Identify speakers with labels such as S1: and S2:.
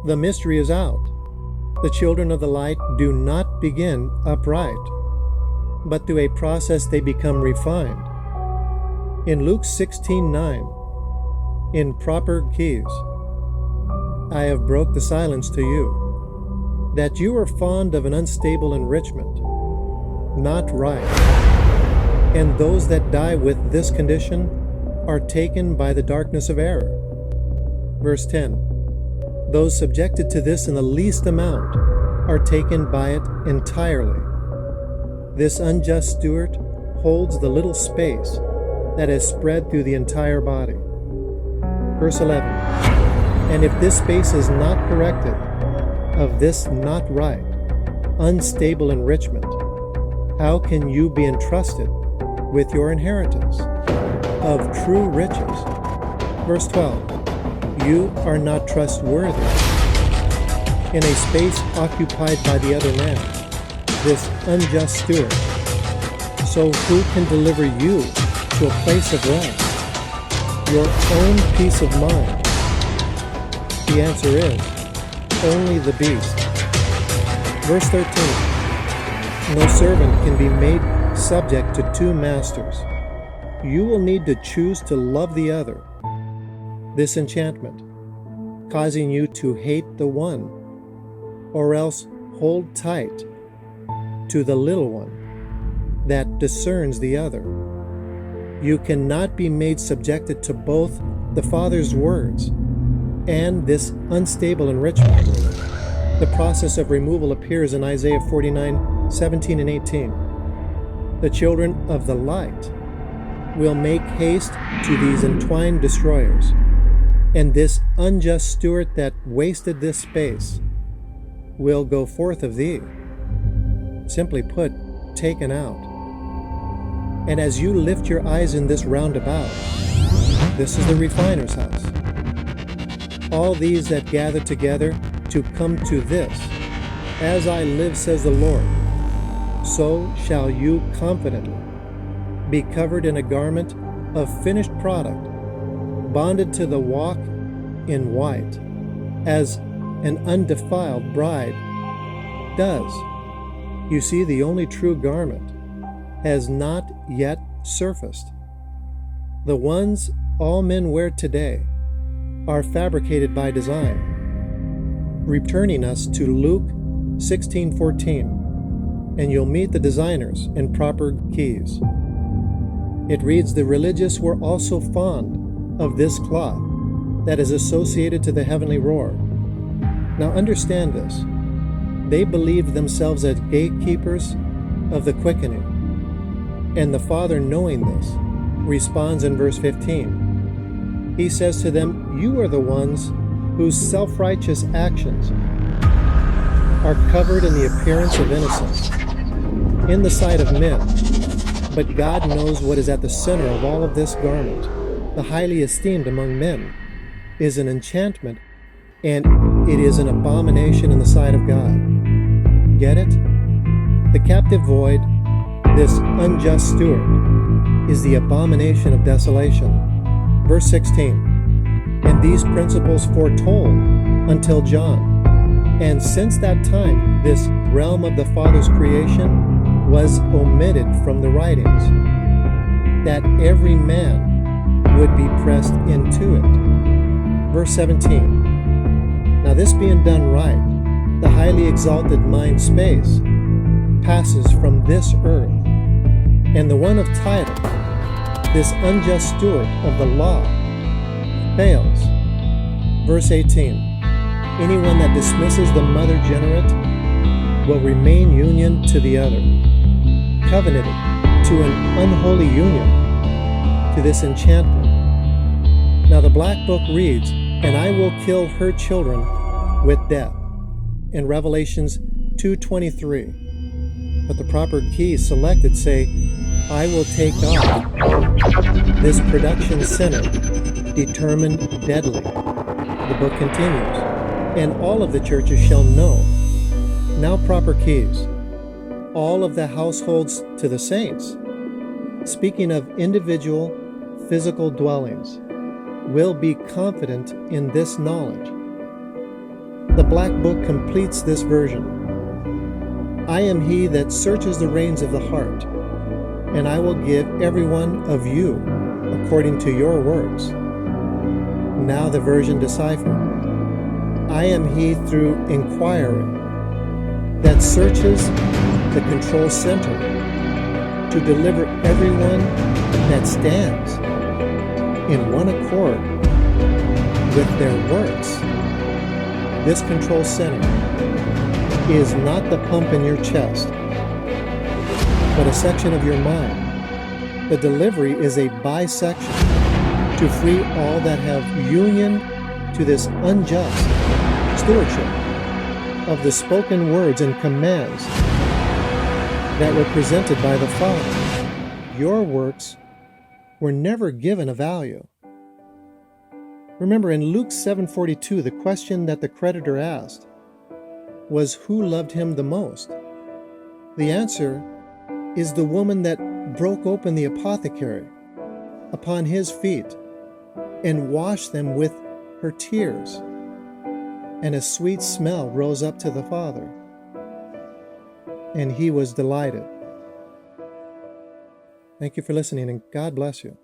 S1: The mystery is out. The children of the light do not begin upright, but through a process they become refined. In Luke 16:9, in proper keys, I have broke the silence to you, that you are fond of an unstable enrichment, not right. And those that die with this condition are taken by the darkness of error. Verse 10, those subjected to this in the least amount are taken by it entirely. This unjust steward holds the little space that is spread through the entire body. Verse 11, and if this space is not corrected of this not right, unstable enrichment, how can you be entrusted with your inheritance of true riches? Verse 12, you are not trustworthy in a space occupied by the other man, this unjust steward. So who can deliver you to a place of rest, your own peace of mind? The answer is only the beast. Verse 13, no servant can be made subject to two masters. You will need to choose to love the other, this enchantment, causing you to hate the one, or else hold tight to the little one that discerns the other. You cannot be made subjected to both the Father's words and this unstable enrichment. The process of removal appears in Isaiah 49:17 and 18. The children of the light will make haste to these entwined destroyers, and this unjust steward that wasted this space will go forth of thee. Simply put, taken out. And as you lift your eyes in this roundabout, this is the refiner's house. All these that gather together to come to this, as I live, says the Lord, so shall you confidently be covered in a garment of finished product, bonded to the walk in white, as an undefiled bride does. You see, the only true garment has not yet surfaced. The ones all men wear today are fabricated by design, returning us to Luke 16:14, and you'll meet the designers in proper keys. It reads, the religious were also fond of this cloth that is associated to the heavenly roar. Now understand this. They believed themselves as gatekeepers of the quickening, and the Father, knowing this, responds in verse 15. He says to them, you are the ones whose self-righteous actions are covered in the appearance of innocence in the sight of men, but God knows what is at the center of all of this garment. The highly esteemed among men is an enchantment, and it is an abomination in the sight of God. Get it? The captive void, this unjust steward, is the abomination of desolation. Verse 16, and these principles foretold until John. And since that time, this realm of the Father's creation was omitted from the writings, that every man would be pressed into it. Verse 17, now this being done right, the highly exalted mind space passes from this earth, and the one of title, this unjust steward of the law, fails. Verse 18, anyone that dismisses the mother generate will remain union to the other, covenanted to an unholy union, to this enchantment. Now the black book reads, and I will kill her children with death, in Revelations 2:23. But the proper keys selected say, I will take off this production center, determined deadly. The book continues, and all of the churches shall know. Now proper keys. All of the households to the saints, speaking of individual physical dwellings, will be confident in this knowledge. The black book completes this version. I am he that searches the reins of the heart, and I will give every one of you according to your works. Now the version deciphered. I am he through inquiry that searches the control center to deliver everyone that stands in one accord with their works. This control center is not the pump in your chest, but a section of your mind. The delivery is a bisection to free all that have union to this unjust stewardship of the spoken words and commands that were presented by the Father. Your works were never given a value. Remember, in Luke 7:42, the question that the creditor asked was, who loved him the most? The answer is the woman that broke open the apothecary upon his feet and washed them with her tears, and a sweet smell rose up to the Father, and he was delighted. Thank you for listening, and God bless you.